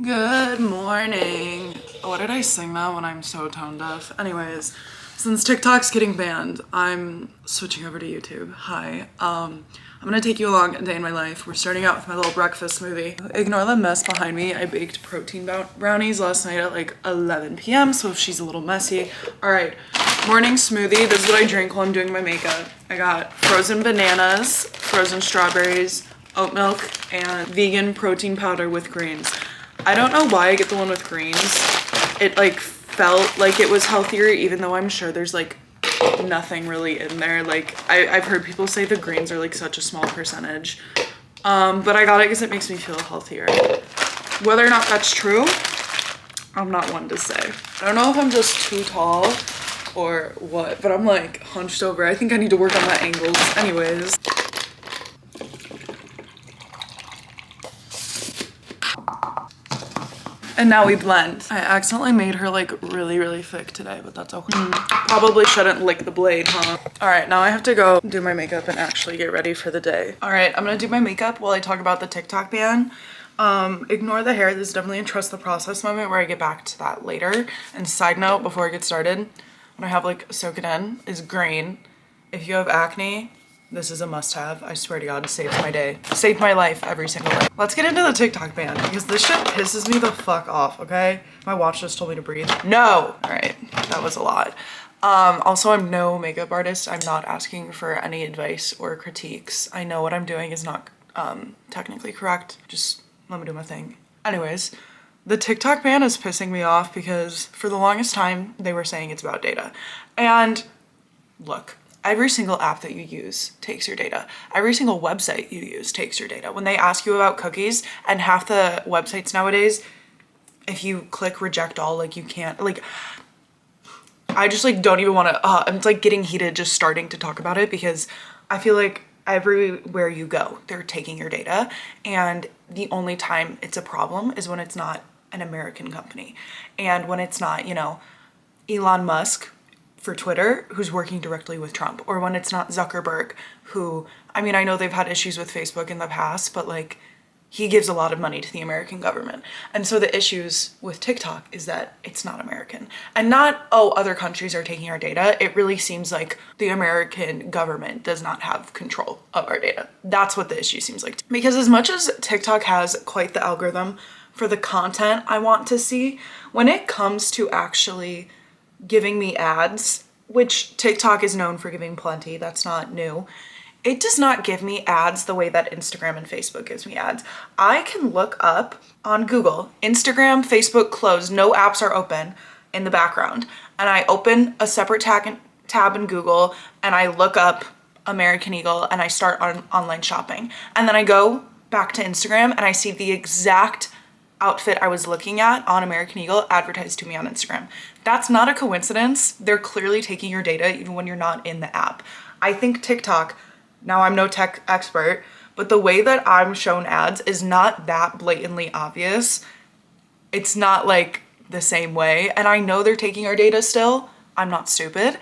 Good morning. What did I sing that when I'm so tone deaf? Anyways, since TikTok's getting banned, I'm switching over to YouTube. Hi. I'm gonna take you along a day in my life. We're starting out with my little breakfast smoothie. Ignore the mess behind me. I baked protein brownies last night at like 11 p.m. so she's a little messy. All right, morning smoothie. This is what I drink while I'm doing my makeup. I got frozen bananas, frozen strawberries, oat milk, and vegan protein powder with greens. I don't know why I get the one with greens. It like felt like it was healthier, even though I'm sure there's like nothing really in there. Like I've heard people say the greens are like such a small percentage. But I got it because it makes me feel healthier. Whether or not that's true, I'm not one to say. I don't know if I'm just too tall or what, but I'm like hunched over. I think I need to work on my angles. Anyways. And now we blend. I accidentally made her like really thick today, but that's okay. Probably shouldn't lick the blade, huh? All right, now I have to go do my makeup and actually get ready for the day. All right, I'm gonna do my makeup while I talk about the TikTok ban. Ignore the hair. This is definitely a trust the process moment where I get back to that later. And side note, before I get started, what I have like soak it in is grain. If you have acne, this is a must-have. I swear to God, it saves my day. Saved my life every single day. Let's get into the TikTok ban because this shit pisses me the fuck off, okay? My watch just told me to breathe. No! All right, that was a lot. Also, I'm no makeup artist. I'm not asking for any advice or critiques. I know what I'm doing is not technically correct. Just let me do my thing. Anyways, the TikTok ban is pissing me off because for the longest time, they were saying it's about data. And look, every single app that you use takes your data. Every single website you use takes your data. When they ask you about cookies, and half the websites nowadays, if you click reject all, like you can't, like, I just like don't even want to, I'm like getting heated just starting to talk about it because I feel like everywhere you go, they're taking your data. And the only time it's a problem is when it's not an American company. And when it's not, you know, Elon Musk for Twitter, who's working directly with Trump, or when it's not Zuckerberg, who, I mean, I know they've had issues with Facebook in the past, but like he gives a lot of money to the American government. And so the issues with TikTok is that it's not American and not, oh, other countries are taking our data. It really seems like the American government does not have control of our data. That's what the issue seems like. Because as much as TikTok has quite the algorithm for the content I want to see, when it comes to actually giving me ads, which TikTok is known for giving plenty, that's not new. It does not give me ads the way that Instagram and Facebook gives me ads. I can look up on Google, Instagram, Facebook closed, no apps are open in the background. And I open a separate tab in Google and I look up American Eagle and I start on online shopping. And then I go back to Instagram and I see the exact outfit I was looking at on American Eagle advertised to me on Instagram. That's not a coincidence. They're clearly taking your data even when you're not in the app. I think TikTok, now I'm no tech expert, but the way that I'm shown ads is not that blatantly obvious. It's not like the same way. And I know they're taking our data still. I'm not stupid.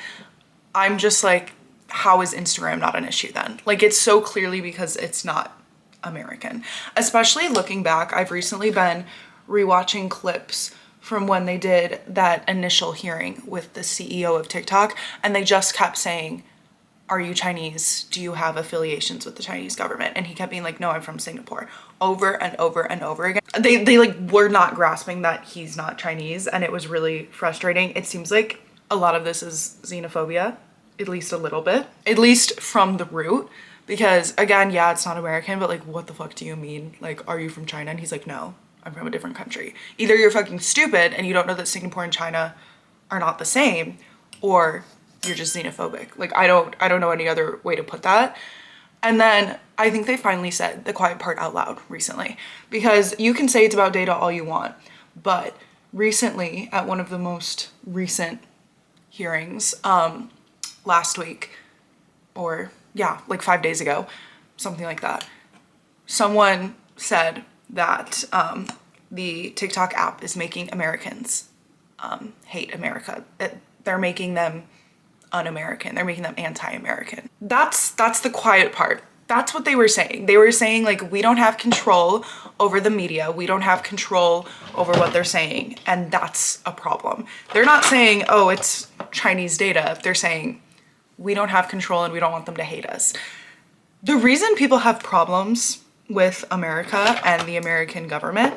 I'm just like, how is Instagram not an issue then? Like it's so clearly because it's not American. Especially looking back, I've recently been rewatching clips from when they did that initial hearing with the CEO of TikTok, and they just kept saying, are you Chinese? Do you have affiliations with the Chinese government? And he kept being like, no, I'm from Singapore, over and over and over again. They like were not grasping that he's not Chinese, and it was really frustrating. It seems like a lot of this is xenophobia, at least a little bit, at least from the root. Because again, yeah, it's not American, but like, what the fuck do you mean? Like, are you from China? And he's like, no, I'm from a different country. Either you're fucking stupid and you don't know that Singapore and China are not the same, or you're just xenophobic. Like, I don't know any other way to put that. And then I think they finally said the quiet part out loud recently, because you can say it's about data all you want, but recently at one of the most recent hearings, last week, or yeah, like 5 days ago, something like that, someone said that the TikTok app is making Americans hate America. That they're making them un-American. They're making them anti-American. That's the quiet part That's what they were saying. They were saying like, we don't have control over the media. We don't have control over what they're saying. And that's a problem. They're not saying, oh, it's Chinese data. They're saying we don't have control and we don't want them to hate us. The reason people have problems with America and the American government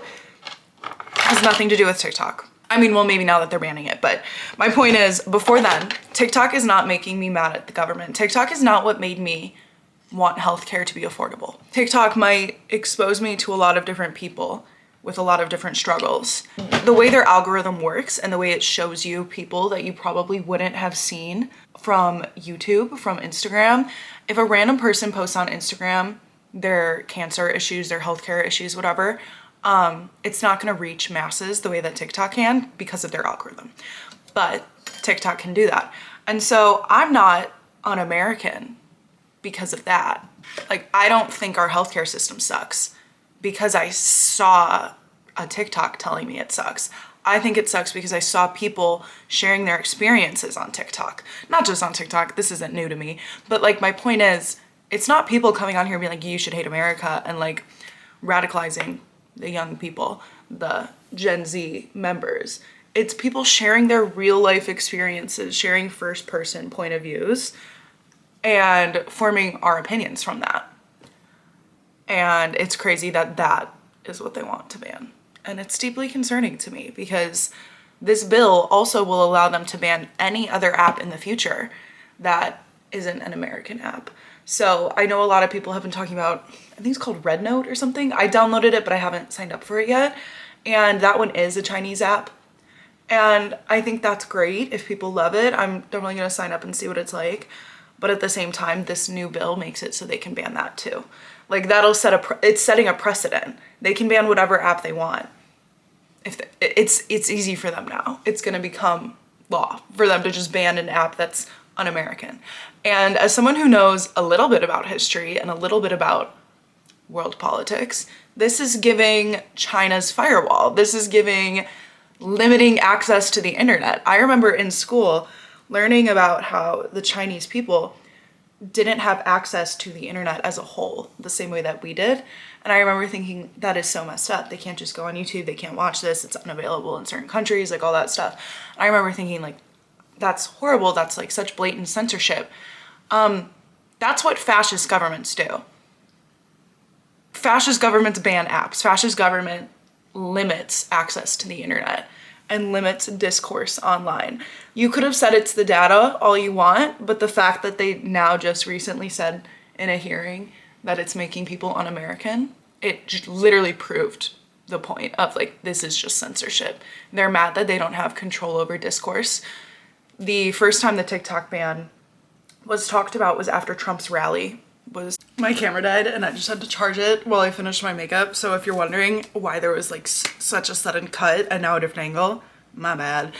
has nothing to do with TikTok. I mean, well, maybe now that they're banning it, but my point is, before then, TikTok is not making me mad at the government. TikTok is not what made me want healthcare to be affordable. TikTok might expose me to a lot of different people with a lot of different struggles. The way their algorithm works and the way it shows you people that you probably wouldn't have seen from YouTube, from Instagram. If a random person posts on Instagram their cancer issues, their healthcare issues, whatever, it's not gonna reach masses the way that TikTok can because of their algorithm. But TikTok can do that. And so I'm not un-American because of that. Like, I don't think our healthcare system sucks because I saw a TikTok telling me it sucks. I think it sucks because I saw people sharing their experiences on TikTok. Not just on TikTok, this isn't new to me, but like my point is, it's not people coming on here being like, you should hate America and like radicalizing the young people, the Gen Z members. It's people sharing their real life experiences, sharing first person point of views and forming our opinions from that. And it's crazy that that is what they want to ban. And it's deeply concerning to me because this bill also will allow them to ban any other app in the future that isn't an American app. So I know a lot of people have been talking about, I think it's called Red Note or something. I downloaded it, but I haven't signed up for it yet. And that one is a Chinese app. And I think that's great if people love it. I'm definitely gonna sign up and see what it's like. But at the same time, this new bill makes it so they can ban that too. Like that'll it's setting a precedent. They can ban whatever app they want. It's easy for them now. It's gonna become law for them to just ban an app that's un-American. And as someone who knows a little bit about history and a little bit about world politics, this is giving China's firewall. This is giving limiting access to the internet. I remember in school learning about how the Chinese people didn't have access to the internet as a whole the same way that we did. And I remember thinking, that is so messed up. They can't just go on YouTube, they can't watch this, it's unavailable in certain countries, like all that stuff. And I remember thinking like, that's horrible, that's like such blatant censorship. That's what fascist governments do. Fascist governments ban apps. Fascist government limits access to the internet and limits discourse online. You could have said it's the data all you want, but the fact that they now just recently said in a hearing that it's making people un-American, it just literally proved the point of like, this is just censorship. They're mad that they don't have control over discourse. The first time the TikTok ban was talked about was after Trump's rally. My camera died and I just had to charge it while I finished my makeup. So if you're wondering why there was like such a sudden cut and now a different angle, my bad.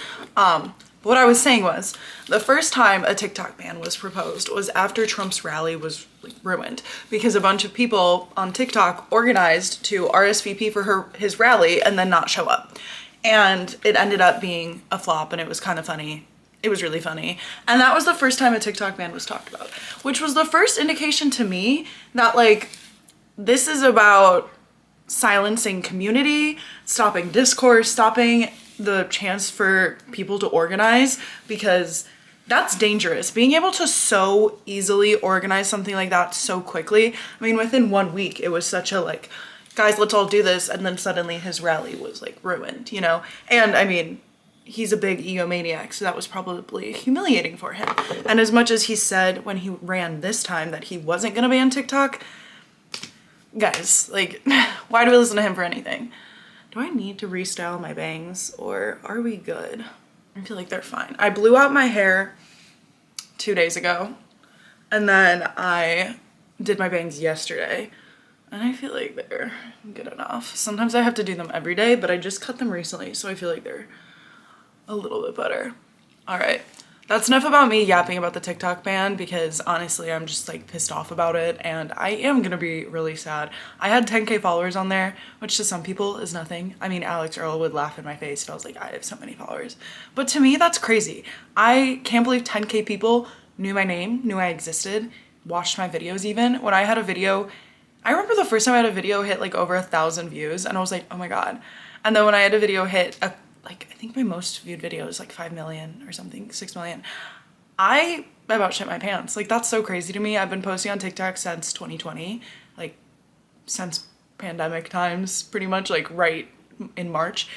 What I was saying was the first time a TikTok ban was proposed was after Trump's rally was like ruined because a bunch of people on TikTok organized to RSVP for his rally and then not show up. And it ended up being a flop and it was kind of funny. It was really funny. And that was the first time a TikTok ban was talked about, which was the first indication to me that like, this is about silencing community, stopping discourse, stopping the chance for people to organize, because that's dangerous. Being able to so easily organize something like that so quickly. I mean, within 1 week, it was such a like, guys, let's all do this. And then suddenly his rally was like ruined, you know? And I mean, he's a big egomaniac, so that was probably humiliating for him. And as much as he said when he ran this time that he wasn't gonna ban TikTok, guys, like, why do we listen to him for anything? Do I need to restyle my bangs or are we good? I feel like they're fine. I blew out my hair 2 days ago and then I did my bangs yesterday and I feel like they're good enough. Sometimes I have to do them every day, but I just cut them recently, so I feel like they're a little bit better. All right, that's enough about me yapping about the TikTok ban because honestly, I'm just like pissed off about it and I am gonna be really sad. I had 10K followers on there, which to some people is nothing. I mean, Alex Earl would laugh in my face if I was like, I have so many followers. But to me, that's crazy. I can't believe 10K people knew my name, knew I existed, watched my videos even. When I had a video, I remember the first time I had a video hit like over 1,000 views and I was like, oh my God. And then when I had a video hit, like I think my most viewed video is like 5 million or something, 6 million. I about shit my pants. Like that's so crazy to me. I've been posting on TikTok since 2020, like since pandemic times, pretty much like right in March.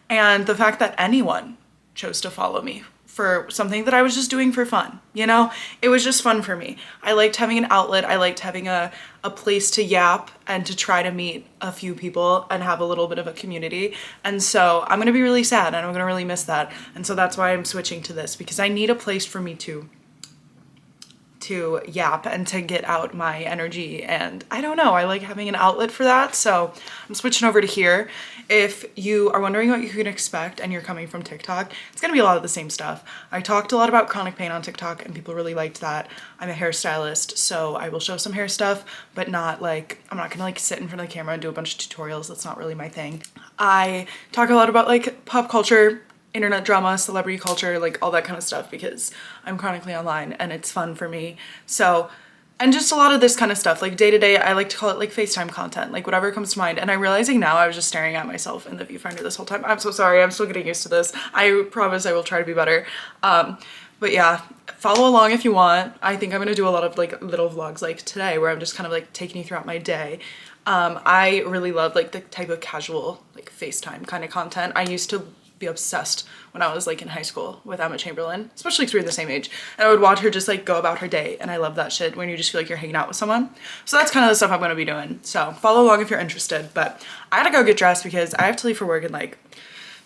And the fact that anyone chose to follow me for something that I was just doing for fun, you know, it was just fun for me. I liked having an outlet. I liked having a place to yap and to try to meet a few people and have a little bit of a community. And so I'm gonna be really sad and I'm gonna really miss that. And so that's why I'm switching to this, because I need a place for me to yap and to get out my energy. And I don't know, I like having an outlet for that. So I'm switching over to here. If you are wondering what you can expect and you're coming from TikTok, it's gonna be a lot of the same stuff. I talked a lot about chronic pain on TikTok and people really liked that. I'm a hairstylist, so I will show some hair stuff, but not like, I'm not gonna like sit in front of the camera and do a bunch of tutorials. That's not really my thing. I talk a lot about like pop culture, internet drama, celebrity culture, like all that kind of stuff, because I'm chronically online and it's fun for me. So, and just a lot of this kind of stuff, like day to day, I like to call it like FaceTime content, like whatever comes to mind. And I'm realizing now I was just staring at myself in the viewfinder this whole time. I'm so sorry, I'm still getting used to this. I promise I will try to be better. But yeah, follow along if you want. I think I'm gonna do a lot of like little vlogs like today where I'm just kind of like taking you throughout my day. I really love like the type of casual like FaceTime kind of content. I used to be obsessed when I was like in high school with Emma Chamberlain, especially because we're the same age, and I would watch her just like go about her day, and I love that shit when you just feel like you're hanging out with someone. So that's kind of the stuff I'm gonna be doing. So follow along if you're interested, but I gotta go get dressed because I have to leave for work in like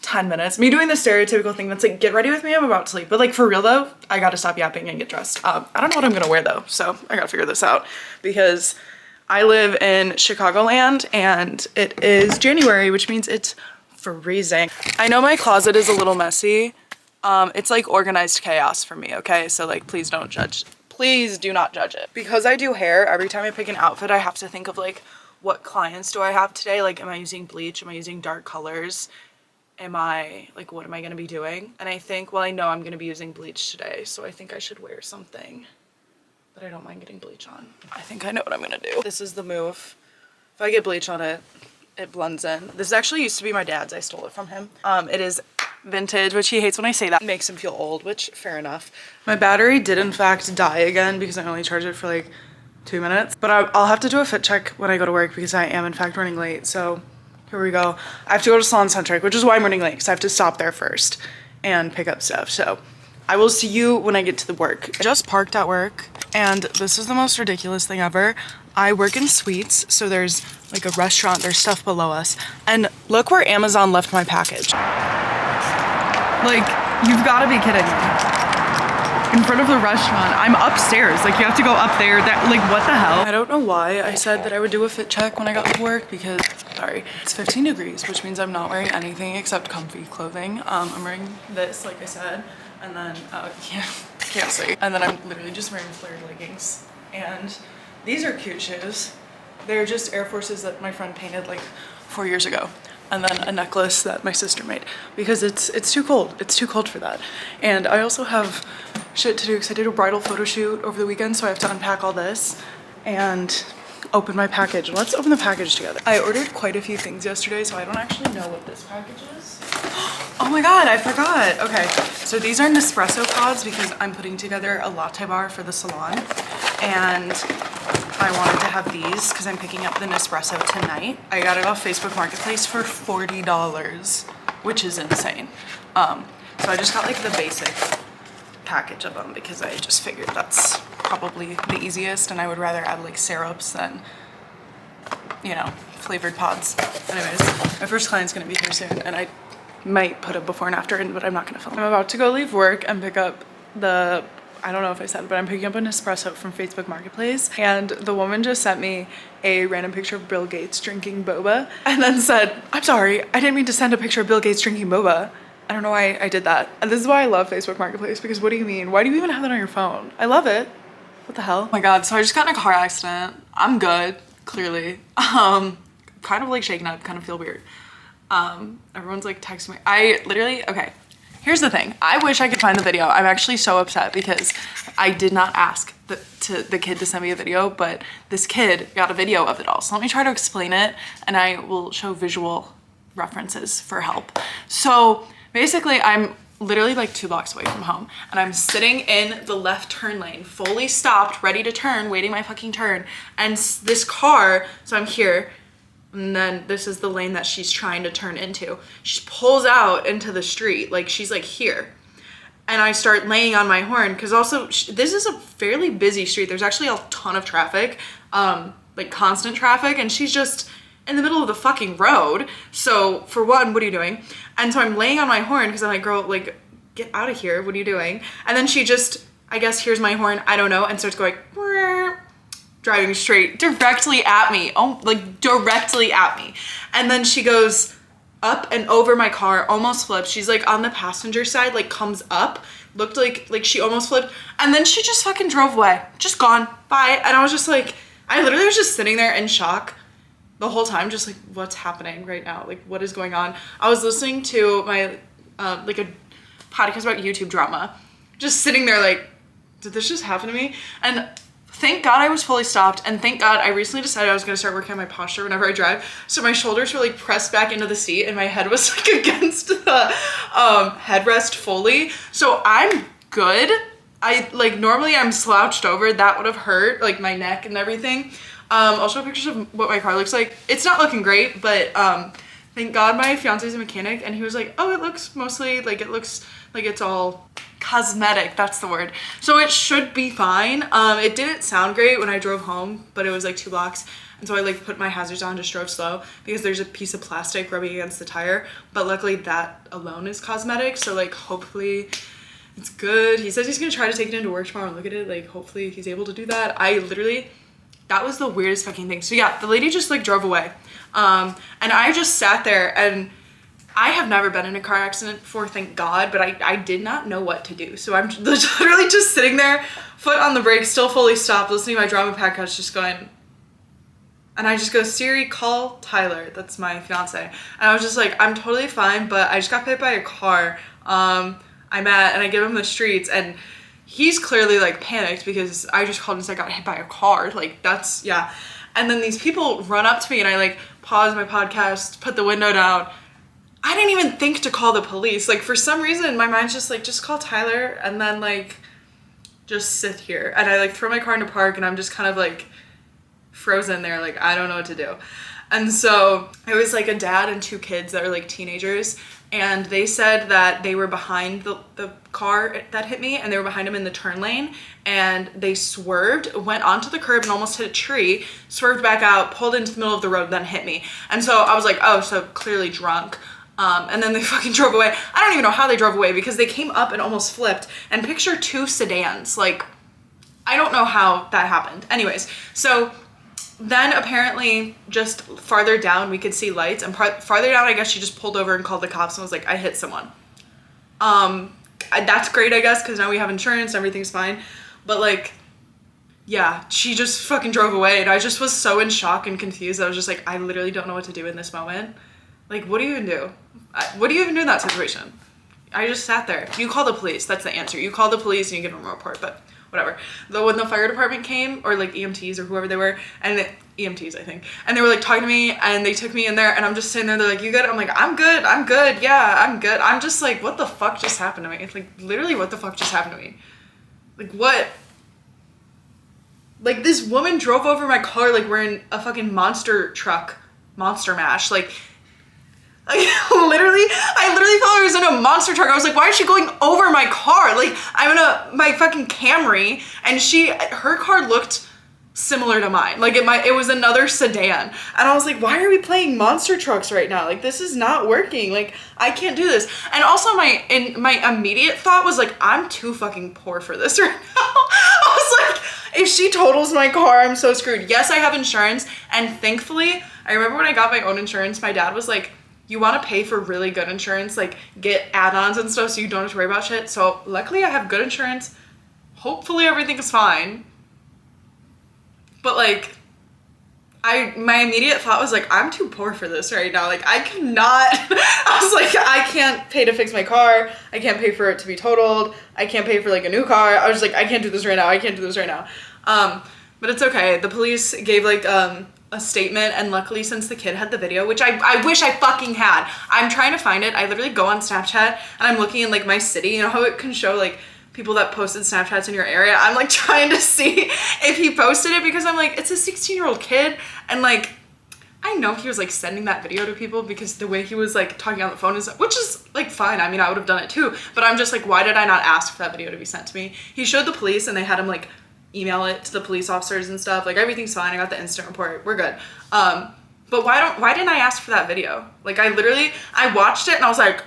10 minutes. Me doing the stereotypical thing that's like, get ready with me, I'm about to leave. But like for real though, I gotta stop yapping and get dressed. I don't know what I'm gonna wear though, so I gotta figure this out because I live in Chicagoland and it is January, which means it's freezing. I know my closet is a little messy. It's like organized chaos for me, okay? So like, please don't judge. Please do not judge it. Because I do hair, every time I pick an outfit, I have to think of like, what clients do I have today? Like, am I using bleach? Am I using dark colors? Am I, like, what am I gonna be doing? And I think, well, I know I'm gonna be using bleach today, so I think I should wear something, but I don't mind getting bleach on. I think I know what I'm gonna do. This is the move. If I get bleach on it, it blends in. This actually used to be my dad's. I stole it from him. It is vintage, which he hates when I say that. It makes him feel old, which fair enough. My battery did in fact die again because I only charged it for like 2 minutes. But I'll have to do a fit check when I go to work because I am in fact running late. So here we go. I have to go to Salon Centric, which is why I'm running late, because I have to stop there first and pick up stuff. So I will see you when I get to the work. I just parked at work and this is the most ridiculous thing ever. I work in suites, so there's like a restaurant, there's stuff below us. And look where Amazon left my package. Like, you've gotta be kidding me. In front of the restaurant. I'm upstairs, like you have to go up there. That, like, what the hell? I don't know why I said that I would do a fit check when I got to work because, sorry, it's 15 degrees, which means I'm not wearing anything except comfy clothing. I'm wearing this, like I said, and then, yeah, can't see. And then I'm literally just wearing flared leggings. And these are cute shoes. They're just Air Forces that my friend painted like 4 years ago. And then a necklace that my sister made because it's too cold. It's too cold for that. And I also have shit to do because I did a bridal photo shoot over the weekend, so I have to unpack all this and open my package. Let's open the package together. I ordered quite a few things yesterday, so I don't actually know what this package is. Oh my God, I forgot. Okay, so these are Nespresso pods because I'm putting together a latte bar for the salon. And I wanted to have these because I'm picking up the Nespresso tonight. I got it off Facebook Marketplace for $40, which is insane. So I just got like the basic package of them because I just figured that's probably the easiest and I would rather add like syrups than, you know, flavored pods. Anyways, my first client's gonna be here soon and I might put a before and after in, but I'm not gonna film. I'm about to go leave work and pick up the, I don't know if I said, but I'm picking up an espresso from Facebook Marketplace. And the woman just sent me a random picture of Bill Gates drinking boba and then said, I'm sorry, I didn't mean to send a picture of Bill Gates drinking boba. I don't know why I did that. And this is why I love Facebook Marketplace, because what do you mean? Why do you even have that on your phone? I love it. What the hell? Oh my God, so I just got in a car accident. I'm good, clearly. Kind of like shaken up, kind of feel weird. Everyone's like texting me. I literally, okay. here's the thing. I wish I could find the video. I'm actually so upset because I did not ask the kid to send me a video, but this kid got a video of it all. So let me try to explain it, and I will show visual references for help. So basically, I'm literally like 2 blocks away from home, and I'm sitting in the left turn lane, fully stopped, ready to turn, waiting my fucking turn. And this car, so I'm here, and then this is the lane that she's trying to turn into. She pulls out into the street, like she's like here. And I start laying on my horn, because also this is a fairly busy street. There's actually a ton of traffic, like constant traffic, and she's just in the middle of the fucking road. So for one, what are you doing? And so I'm laying on my horn because I'm like, girl, like, get out of here. What are you doing? And then she just, I guess, hears my horn, I don't know, and starts going, driving straight directly at me. Oh, like directly at me. And then she goes up and over my car, almost flipped. She's like on the passenger side, like comes up, looked like she almost flipped. And then she just fucking drove away, just gone, bye. And I was just like, I literally was just sitting there in shock the whole time, just like, what's happening right now? Like, what is going on? I was listening to my, like a podcast about YouTube drama, just sitting there like, did this just happen to me? And thank God I was fully stopped, and thank God I recently decided I was gonna start working on my posture whenever I drive. So my shoulders were like pressed back into the seat, and my head was like against the headrest fully. So I'm good. I like, normally I'm slouched over. That would have hurt, like my neck and everything. I'll show pictures of what my car looks like. It's not looking great, but thank God my fiance's a mechanic, and he was like, oh, it looks mostly like, it looks like it's all cosmetic, that's the word. So it should be fine. It didn't sound great when I drove home, but it was like 2 blocks. And so I like put my hazards on, just drove slow, because there's a piece of plastic rubbing against the tire. But luckily that alone is cosmetic. So like, hopefully it's good. He says he's gonna try to take it into work tomorrow and look at it. Like, hopefully he's able to do that. That was the weirdest fucking thing. So yeah, the lady just like drove away. And I just sat there, and I have never been in a car accident before, thank God, but I did not know what to do. So I'm literally just sitting there, foot on the brake, still fully stopped, listening to my drama podcast, just going, and I just go, Siri, call Tyler. That's my fiance. And I was just like, I'm totally fine, but I just got hit by a car. I'm at, and I give him the streets, and he's clearly like panicked because I just called and said I got hit by a car. Like, that's, yeah. And then these people run up to me, and I like pause my podcast, put the window down. I didn't even think to call the police. Like, for some reason, my mind's just like, just call Tyler, and then like, just sit here. And I like throw my car into park, and I'm just kind of like frozen there. Like, I don't know what to do. And so it was like a dad and 2 kids that were like teenagers, and they said that they were behind the car that hit me, and they were behind him in the turn lane, and they swerved, went onto the curb and almost hit a tree, swerved back out, pulled into the middle of the road, then hit me. And so I was like, oh, so clearly drunk. And then they fucking drove away. I don't even know how they drove away, because they came up and almost flipped. And picture 2 sedans. Like, I don't know how that happened. Anyways, so then apparently just farther down we could see lights, and farther down I guess she just pulled over and called the cops and was like, I hit someone. That's great, I guess, because now we have insurance, everything's fine. But like, yeah, she just fucking drove away, and I just was so in shock and confused. I was just like, I literally don't know what to do in this moment. Like, what do you even do? What do you even do in that situation? I just sat there. You call the police. That's the answer. You call the police and you give them a report, but whatever. Though when the fire department came, or like EMTs or whoever they were, and EMTs, I think, and they were like talking to me, and they took me in there, and I'm just sitting there, they're like, you good? I'm like, I'm good, yeah, I'm good. I'm just like, what the fuck just happened to me? It's like, literally, what the fuck just happened to me? Like, what? Like, this woman drove over my car like we're in a fucking monster truck, Monster Mash, like, I literally thought I was in a monster truck. I was like, why is she going over my car? Like, I'm in my fucking Camry, and her car looked similar to mine. Like, it was another sedan. And I was like, why are we playing monster trucks right now? Like, this is not working. Like, I can't do this. And also my immediate thought was like, I'm too fucking poor for this right now. I was like, if she totals my car, I'm so screwed. Yes, I have insurance. And thankfully, I remember when I got my own insurance, my dad was like, you want to pay for really good insurance, like get add-ons and stuff so you don't have to worry about shit. So luckily I have good insurance. Hopefully everything is fine. But like, my immediate thought was like, I'm too poor for this right now. Like I cannot, I was like, I can't pay to fix my car. I can't pay for it to be totaled. I can't pay for like a new car. I was just like, I can't do this right now. I can't do this right now. But it's okay. The police gave like, a statement, and luckily since the kid had the video, which I wish I fucking had. I'm trying to find it. I literally go on Snapchat and I'm looking in like my city, you know how it can show like people that posted Snapchats in your area. I'm like trying to see if he posted it because I'm like, it's a 16-year-old kid, and like I know he was like sending that video to people because the way he was like talking on the phone is, which is like fine. I mean, I would have done it too, but I'm just like, why did I not ask for that video to be sent to me? He showed the police and they had him like email it to the police officers and stuff. Like everything's fine. I got the instant report. We're good. But why didn't I ask for that video? Like I watched it and I was like,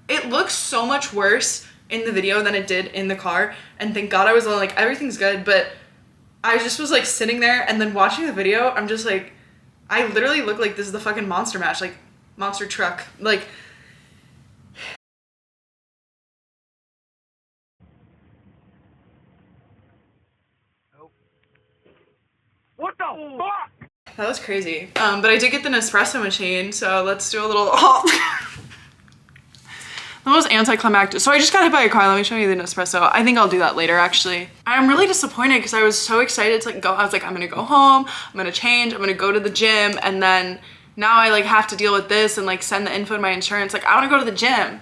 it looks so much worse in the video than it did in the car. And thank God I was alone. Like everything's good. But I just was like sitting there and then watching the video. I'm just like, I literally look like this is the fucking Monster Mash, like monster truck. Like, What the fuck? that was crazy. But I did get the Nespresso machine, so let's do a little the most anticlimactic. So I just got hit by a car. Let me show you the Nespresso. I think I'll do that later, actually. I'm really disappointed because I was so excited to like go. I was like, I'm gonna go home, I'm gonna change, I'm gonna go to the gym, and then now I like have to deal with this and like send the info to my insurance. Like I wanna go to the gym.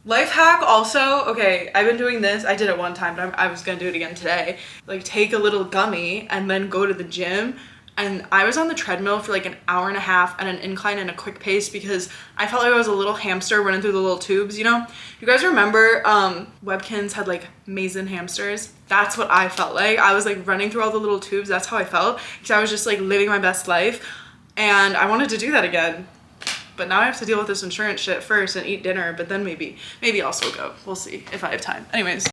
Life hack also, okay, I've been doing this. I did it one time, but I was gonna do it again today. Like take a little gummy and then go to the gym. And I was on the treadmill for like an hour and a half at an incline and a quick pace because I felt like I was a little hamster running through the little tubes, you know? You guys remember Webkins had like Mason hamsters? That's what I felt like. I was like running through all the little tubes. That's how I felt because I was just like living my best life. And I wanted to do that again. But now I have to deal with this insurance shit first and eat dinner, but then maybe I'll still go. We'll see if I have time. Anyways.